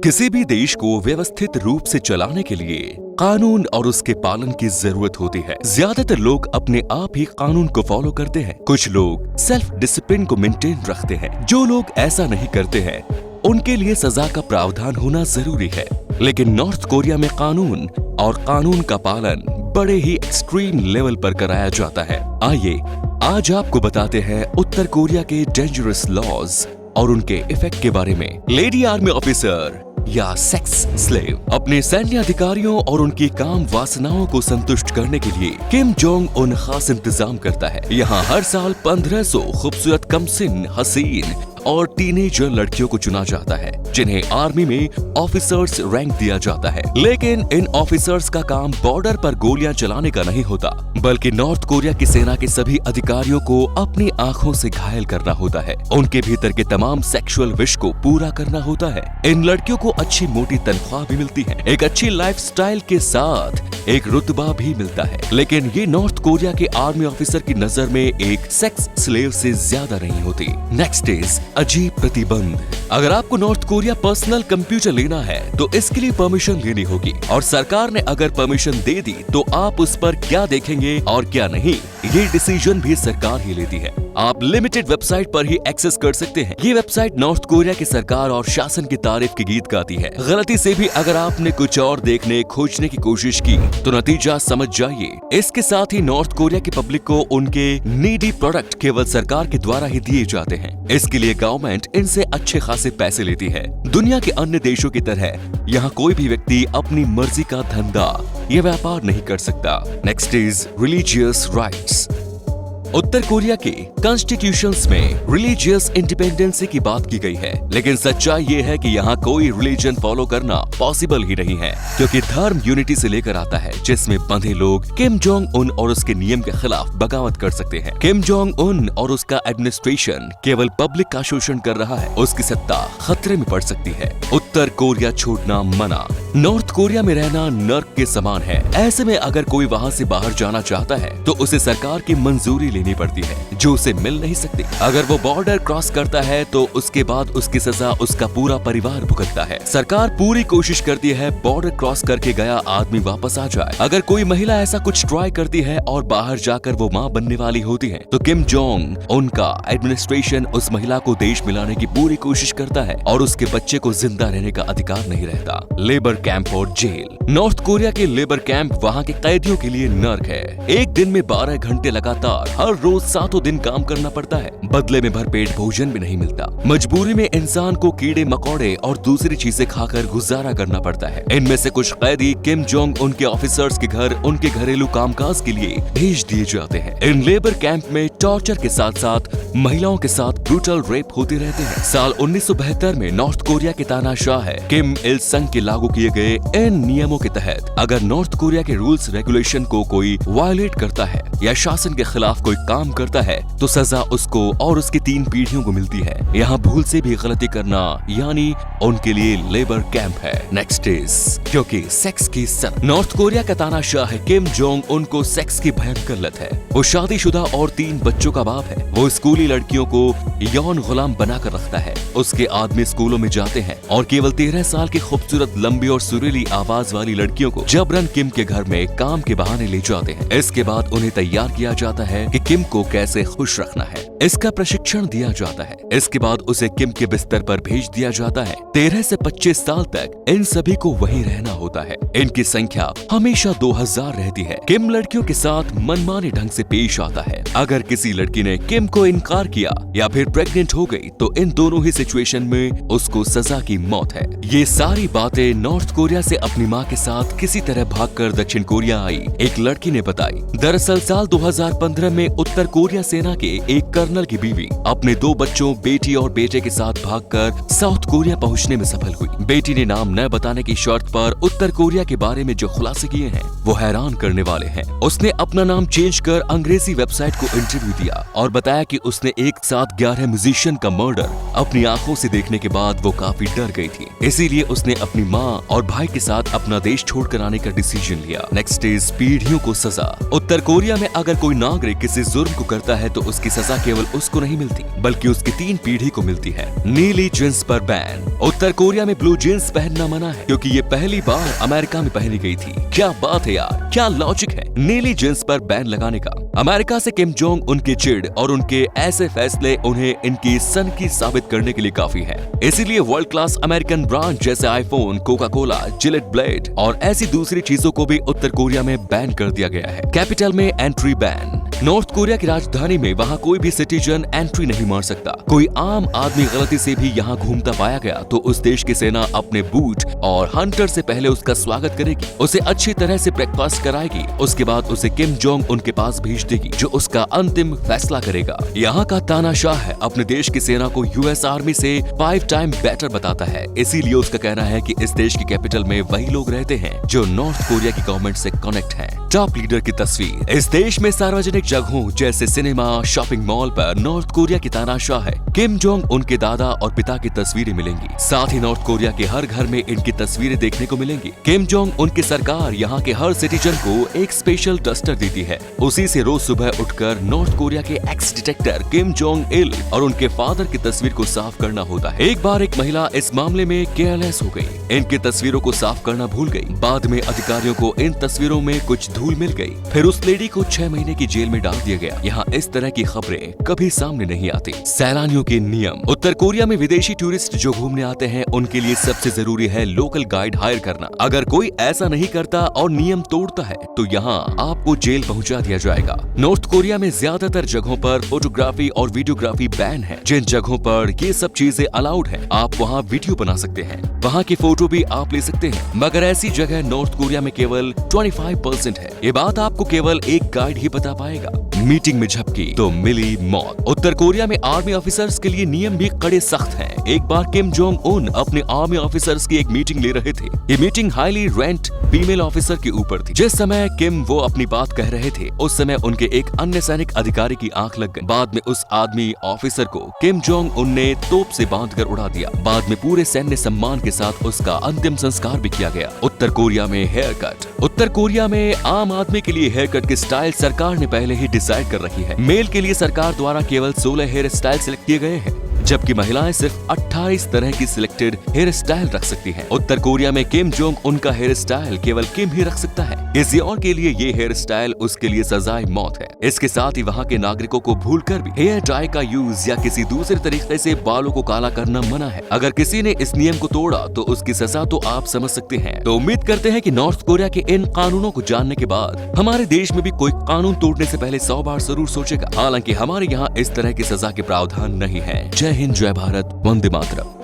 किसी भी देश को व्यवस्थित रूप से चलाने के लिए कानून और उसके पालन की जरूरत होती है। ज्यादातर लोग अपने आप ही कानून को फॉलो करते हैं। कुछ लोग सेल्फ डिसिप्लिन को मेंटेन रखते हैं। जो लोग ऐसा नहीं करते हैं उनके लिए सजा का प्रावधान होना जरूरी है। लेकिन नॉर्थ कोरिया में कानून और कानून का पालन बड़े ही एक्सट्रीम लेवल पर कराया जाता है। आइए आज आपको बताते हैं उत्तर कोरिया के डेंजरस लॉज और उनके इफेक्ट के बारे में। लेडी आर्मी ऑफिसर या सेक्स स्लेव अपने सैन्य अधिकारियों और उनकी काम वासनाओं को संतुष्ट करने के लिए किम जोंग उन खास इंतजाम करता है। यहाँ हर साल 1500 खूबसूरत कमसिन, हसीन और टीनेजर लड़कियों को चुना जाता है जिन्हें आर्मी में ऑफिसर्स रैंक दिया जाता है। लेकिन इन ऑफिसर्स का काम बॉर्डर पर गोलियां चलाने का नहीं होता, बल्कि नॉर्थ कोरिया की सेना के सभी अधिकारियों को अपनी आंखों से घायल करना होता है। उनके भीतर के तमाम सेक्सुअल विश को पूरा करना होता है। इन लड़कियों को अच्छी मोटी तनख्वाह भी मिलती है, एक अच्छी लाइफस्टाइल के साथ एक रुतबा भी मिलता है। लेकिन ये नॉर्थ कोरिया के आर्मी ऑफिसर की नजर में एक सेक्स स्लेव से ज्यादा नहीं होती। नेक्स्ट इज अजीब प्रतिबंध। अगर आपको नॉर्थ कोरिया पर्सनल कंप्यूटर लेना है तो इसके लिए परमिशन लेनी होगी, और सरकार ने अगर परमिशन दे दी तो आप उस पर क्या देखेंगे और क्या नहीं, ये डिसीजन भी सरकार ही लेती है। आप लिमिटेड वेबसाइट पर ही एक्सेस कर सकते हैं। ये वेबसाइट नॉर्थ कोरिया की सरकार और शासन की तारीफ के गीत गाती है। गलती से भी अगर आपने कुछ और देखने खोजने की कोशिश की तो नतीजा समझ जाइए। इसके साथ ही नॉर्थ कोरिया की पब्लिक को उनके नीडी प्रोडक्ट केवल सरकार के द्वारा ही दिए जाते हैं। इसके लिए गवर्नमेंट इनसे अच्छे खासे पैसे लेती है। दुनिया के अन्य देशों की तरह यहाँ कोई भी व्यक्ति अपनी मर्जी का धंधा या व्यापार नहीं कर सकता। Next is religious rights. Uttar Korea के कॉन्स्टिट्यूशंस में रिलीजियस इंडिपेंडेंसी की बात की गई है, लेकिन सच्चाई ये है कि यहाँ कोई रिलीजन फॉलो करना पॉसिबल ही नहीं है, क्योंकि धर्म यूनिटी से लेकर आता है, जिसमें बंधे लोग किम जोंग उन और उसके नियम के खिलाफ बगावत कर सकते हैं। किम जोंग उन और उसका एडमिनिस्ट्रेशन केवल पब्लिक का शोषण कर रहा है, उसकी सत्ता खतरे में पड़ सकती है। उत्तर कोरिया छोड़ना मना। नॉर्थ कोरिया में रहना नर्क के समान है। ऐसे में अगर कोई वहाँ से बाहर जाना चाहता है तो उसे सरकार की मंजूरी लेनी पड़ती है, जो उसे मिल नहीं सकती। अगर वो बॉर्डर क्रॉस करता है तो उसके बाद उसकी सजा उसका पूरा परिवार भुगतता है। सरकार पूरी कोशिश करती है बॉर्डर क्रॉस करके गया आदमी वापस आ जाए। अगर कोई महिला ऐसा कुछ ट्राई करती है और बाहर जाकर वो माँ बनने वाली होती है तो किम जोंग उनका एडमिनिस्ट्रेशन उस महिला को देश में लाने की पूरी कोशिश करता है और उसके बच्चे को जिंदा रहने का अधिकार नहीं रहता। लेबर कैंप और जेल। नॉर्थ कोरिया के लेबर कैंप वहाँ के कैदियों के लिए नर्क है। एक दिन में 12 घंटे लगातार हर रोज 7 दिन काम करना पड़ता है। बदले में भरपेट भोजन भी नहीं मिलता। मजबूरी में इंसान को कीड़े मकोड़े और दूसरी चीजें खाकर गुजारा करना पड़ता है। इनमें से कुछ कैदी किम जोंग उनके ऑफिसर्स के घर उनके घरेलू कामकाज के लिए भेज दिए जाते हैं। इन लेबर कैंप में टॉर्चर के साथ साथ महिलाओं के साथ ब्रूटल रेप होते रहते हैं। साल 1972 में नॉर्थ कोरिया के तानाशाह है किम इल संग के लागू किए गए इन नियमों के तहत अगर नॉर्थ कोरिया के रूल्स रेगुलेशन को कोई वायलेट करता है या शासन के खिलाफ कोई काम करता है तो सजा उसको और उसकी 3 पीढ़ियों को मिलती है। यहाँ भूल से भी गलती करना यानी उनके लिए लेबर कैंप है। नेक्स्ट इज क्योंकि सेक्स की सर। नॉर्थ कोरिया का तानाशाह है किम जोंग उनको सेक्स की भयंकर लत है। वो शादीशुदा और 3 बच्चों का बाप है। वो स्कूली लड़कियों को यौन गुलाम बनाकर रखता है। उसके आदमी स्कूलों में जाते हैं और केवल 13 साल की खूबसूरत लंबी और सुरीली आवाज वाली लड़कियों को जबरन किम के घर में काम के बहाने ले जाते हैं। इसके बाद उन्हें तैयार किया जाता है कि किम को कैसे खुश रखना है। इसका प्रशिक्षण दिया जाता है। इसके बाद उसे किम के बिस्तर पर भेज दिया जाता है। 13 से 25 साल तक इन सभी को वहीं रहना होता है। इनकी संख्या हमेशा 2000 रहती है। किम लड़कियों के साथ मनमाने ढंग से पेश आता है। अगर किसी लड़की ने किम को इनकार किया या फिर प्रेग्नेंट हो गई तो इन दोनों ही सिचुएशन में उसको सजा की मौत है। ये सारी बातें नॉर्थ कोरिया से अपनी माँ के साथ किसी तरह भागकर दक्षिण कोरिया आई एक लड़की ने बताई। दरअसल साल 2015 में उत्तर कोरिया सेना के एक कर्नल की बीवी अपने 2 बच्चों बेटी और बेटे के साथ भागकर साउथ कोरिया पहुंचने में सफल हुई। बेटी ने नाम न बताने की शर्त पर उत्तर कोरिया के बारे में जो खुलासे किए हैं वो हैरान करने वाले हैं। उसने अपना नाम चेंज कर अंग्रेजी वेबसाइट को इंटरव्यू दिया और बताया कि उसने एक साथ 11 म्यूजिशियन का मर्डर अपनी आंखों से देखने के बाद वो काफी डर गई थी, इसीलिए उसने अपनी माँ और भाई के साथ अपना देश छोड़कर आने का डिसीजन लिया। नेक्स्ट इज पीढ़ियों को सजा। उत्तर कोरिया में अगर कोई नागरिक किसी जुर्म को करता है तो उसकी सजा केवल उसको नहीं मिलती बल्कि उसकी 3 पीढ़ी को मिलती है। नीली जींस पर बैन। उत्तर कोरिया में ब्लू जींस पहनना मना है क्योंकि ये पहली बार अमेरिका में पहनी गई थी। क्या बात है यार, क्या लॉजिक है नीली जींस पर बैन लगाने का। अमेरिका से किम जोंग उनके चिढ़ और उनके ऐसे फैसले उन्हें इनकी सनकी साबित करने के लिए काफी है। इसीलिए वर्ल्ड क्लास अमेरिकन ब्रांड जैसे iPhone, Coca Cola, Gillette blade और ऐसी दूसरी चीजों को भी उत्तर कोरिया में बैन कर दिया गया है। कैपिटल में एंट्री बैन। नॉर्थ कोरिया की राजधानी में वहाँ कोई भी सिटीजन एंट्री नहीं मार सकता। कोई आम आदमी गलती से भी यहाँ घूमता पाया गया तो उस देश की सेना अपने बूट और हंटर से पहले उसका स्वागत करेगी, उसे अच्छी तरह से ब्रेकफास्ट कराएगी, उसके बाद उसे किम जोंग उनके पास भेज देगी जो उसका अंतिम फैसला करेगा। यहाँ का तानाशाह है अपने देश की सेना को यूएस आर्मी से 5 टाइम बेटर बताता है, इसीलिए उसका कहना है कि इस देश की कैपिटल में वही लोग रहते हैं जो नॉर्थ कोरिया की गवर्नमेंट से कनेक्ट हैं। टॉप लीडर की तस्वीर। इस देश में सार्वजनिक जगहों जैसे सिनेमा, शॉपिंग मॉल पर नॉर्थ कोरिया की तानाशाह है। किम जोंग उनके दादा और पिता की तस्वीरें मिलेंगी, साथ ही नॉर्थ कोरिया के हर घर में इनकी तस्वीरें देखने को मिलेंगी। किम जोंग उनकी सरकार यहाँ के हर सिटीजन को एक स्पेशल डस्टर देती है, उसी से रोज सुबह उठकर नॉर्थ कोरिया के x detector Kim Jong Il और उनके फादर की तस्वीर को साफ करना होता है। एक बार एक महिला इस मामले में केयरलेस हो गई, इनकी तस्वीरों को साफ करना भूल गई। बाद में अधिकारियों को इन तस्वीरों में कुछ धूल मिल गई, फिर उस लेडी को 6 महीने की जेल में डाल दिया गया। यहाँ इस तरह की खबरें कभी सामने नहीं आती। सैलानियों के नियम। उत्तर कोरिया में विदेशी टूरिस्ट जो घूमने आते हैं उनके लिए सबसे जरूरी है लोकल गाइड हायर करना। अगर कोई ऐसा नहीं करता और नियम तोड़ता है तो यहाँ आपको जेल पहुँचा दिया जाएगा। नॉर्थ कोरिया में ज्यादातर जगहों पर फोटोग्राफी और वीडियोग्राफी बैन है। जिन जगहों पर ये सब चीजें अलाउड है आप वहाँ वीडियो बना सकते हैं, वहाँ की फोटो भी आप ले सकते हैं, मगर ऐसी जगह नॉर्थ कोरिया में केवल 25% है। ये बात आपको केवल एक गाइड ही बता पाएगा। मीटिंग में झपकी तो मिली मौत। उत्तर कोरिया में आर्मी ऑफिसर्स के लिए नियम भी कड़े सख्त हैं। एक बार किम जोंग उन अपने आर्मी ऑफिसर्स की एक मीटिंग ले रहे थे। ये meeting highly ranked female officer के ऊपर थी। जिस समय किम वो अपनी बात कह रहे थे उस समय उनके एक अन्य सैनिक अधिकारी की आंख लग गई। बाद में उस आदमी ऑफिसर को किम जोंग उन ने तोप से बांधकर उड़ा दिया। बाद में पूरे सैन्य सम्मान के साथ उसका अंतिम संस्कार भी किया गया। उत्तर कोरिया में हेयर कट। उत्तर कोरिया में आम आदमी के लिए हेयर कट की स्टाइल सरकार ने पहले ही डिसाइड कर रखी है। मेल के लिए सरकार द्वारा केवल 16 हेयर स्टाइल सिलेक्ट किए गए हैं, जबकि महिलाएं सिर्फ 28 तरह की सिलेक्टेड हेयर स्टाइल रख सकती हैं। उत्तर कोरिया में किम जोंग उनका हेयर स्टाइल केवल किम ही रख सकता है। किसी और के लिए ये हेयर स्टाइल उसके लिए सजाए मौत है। इसके साथ ही वहाँ के नागरिकों को भूलकर भी हेयर डाई का यूज या किसी दूसरे तरीके से बालों को काला करना मना है। अगर किसी ने इस नियम को तोड़ा तो उसकी सजा तो आप समझ सकते हैं। तो उम्मीद करते हैं कि नॉर्थ कोरिया के इन कानूनों को जानने के बाद हमारे देश में भी कोई कानून तोड़ने से पहले 100 बार जरूर सोचेगा। हालांकि हमारे यहाँ इस तरह की सजा के प्रावधान नहीं है। जय हिंद, जय भारत, वंदे मातरम।